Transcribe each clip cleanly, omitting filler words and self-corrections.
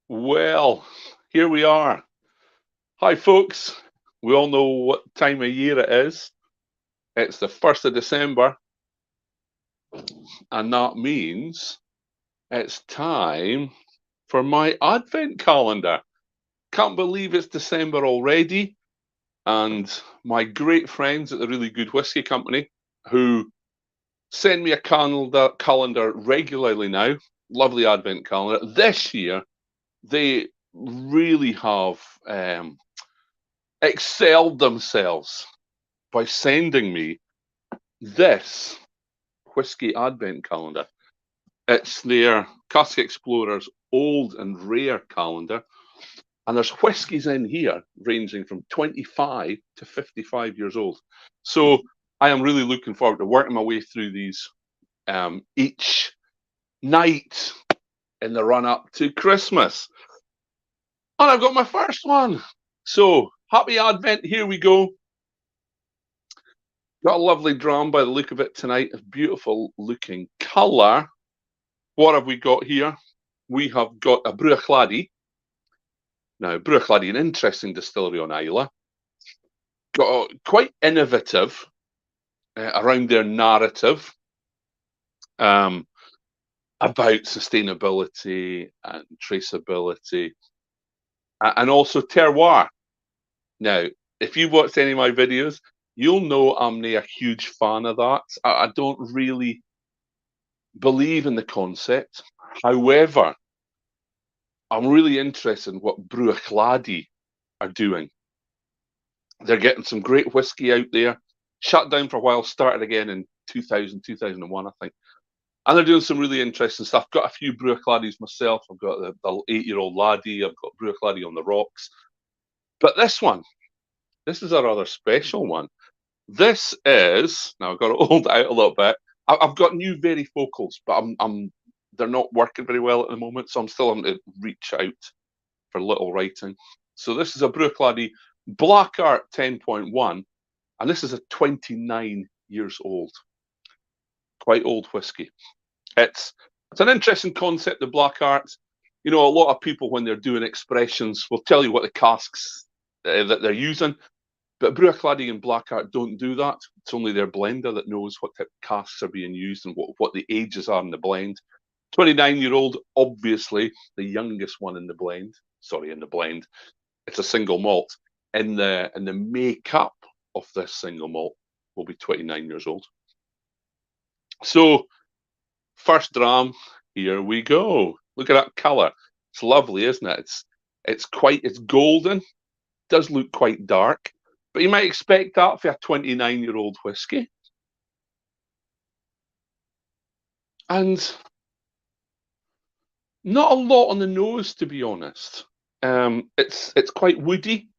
Well, here we are. Hi, folks. We all know what time of year it is. It's the 1st of December, and that means it's time for my advent calendar. Can't believe it's December already. And my great friends at the Really Good Whiskey Company, who send me a calendar regularly now, lovely advent calendar. This year, they really have excelled themselves by sending me this whiskey advent calendar. It's their Cask Explorer's old and rare calendar, and there's whiskies in here ranging from 25 to 55 years old. So I am really looking forward to working my way through these each night in the run up to Christmas. And I've got my first one. So happy Advent. Here we go. Got a lovely dram by the look of it tonight. A beautiful looking colour. What have we got here? We have got a Bruichladdich. Now, Bruichladdich, an interesting distillery on Islay. Got quite innovative around their narrative about sustainability and traceability and also terroir. Now, if you've watched any of my videos, you'll know I'm not a huge fan of that. I don't really believe in the concept. However, I'm really interested in what Bruichladdich are doing. They're getting some great whiskey out there. Shut down for a while, started again in 2000, 2001, I think. And they're doing some really interesting stuff. Got a few Bruichladdich myself. I've got the 8-year-old laddie. I've got Bruichladdich on the rocks. But this is a rather special one. This is, now I've got to hold it out a little bit. I've got new varifocals, but they're not working very well at the moment, so I'm still having to reach out for little writing. So this is a Bruichladdich Black Art 10.1, and this is a 29 years old. Quite old whiskey. It's an interesting concept, the Black Art. You know, a lot of people when they're doing expressions will tell you what the casks that they're using, but Bruichladdich and Black Art don't do that. It's only their blender that knows what type of casks are being used and what the ages are in the blend. 29-year-old, obviously the youngest one in the blend. Sorry, in the blend. It's a single malt. In the makeup of this single malt will be 29 years old. So, first dram, here we go. Look at that colour. It's lovely, isn't it? It's golden. Does look quite dark, but you might expect that for a 29-year-old whiskey. And not a lot on the nose, to be honest. It's quite woody.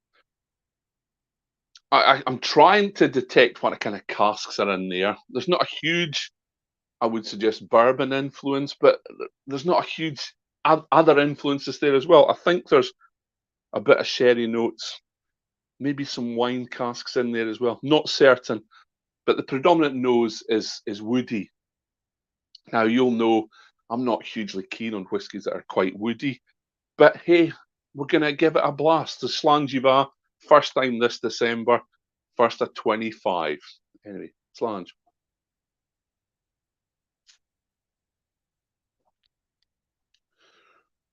I'm trying to detect what kind of casks are in there. There's not a huge, I would suggest, bourbon influence, but there's not a huge other influences there as well. I think there's a bit of sherry notes, maybe some wine casks in there as well. Not certain, but the predominant nose is woody. Now you'll know I'm not hugely keen on whiskies that are quite woody, but hey, we're gonna give it a blast. The Slangiva, first time this December, first of 25. Anyway, Slange.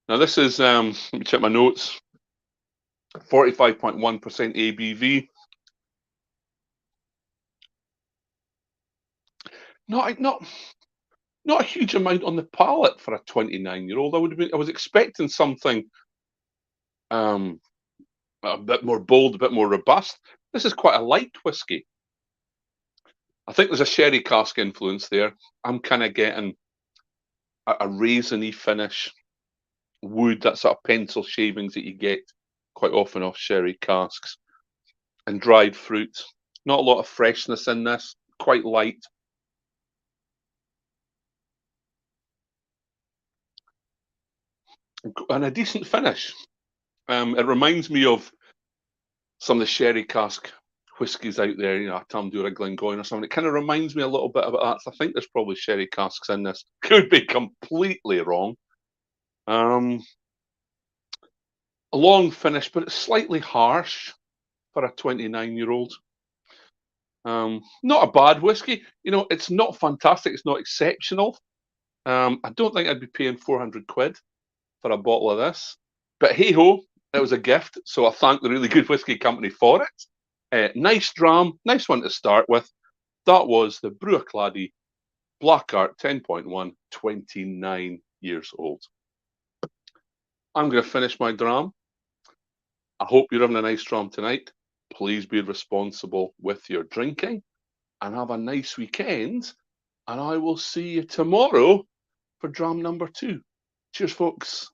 Now this is let me check my notes. 45.1% ABV. Not not a huge amount on the palate for a 29-year-old. I was expecting something um a bit more bold, a bit more robust. This is quite a light whiskey. I think there's a sherry cask influence there. I'm kind of getting a raisiny finish, wood, that sort of pencil shavings that you get quite often off sherry casks, and dried fruit. Not a lot of freshness in this, quite light. And a decent finish. It reminds me of some of the sherry cask whiskies out there, you know, a Tamdura Glengoyne or something. It kind of reminds me a little bit about that. So I think there's probably sherry casks in this. Could be completely wrong. Um, A long finish, but it's slightly harsh for a 29-year-old. Not a bad whiskey. You know, it's not fantastic. It's not exceptional. I don't think I'd be paying 400 quid for a bottle of this. But hey ho, it was a gift. So I thank the really good whiskey company for it. Nice dram, nice one to start with. That was the Bruichladdich Black Art 10.1, 29 years old. I'm going to finish my dram. I hope you're having a nice dram tonight. Please be responsible with your drinking and have a nice weekend. And I will see you tomorrow for dram number 2. Cheers, folks.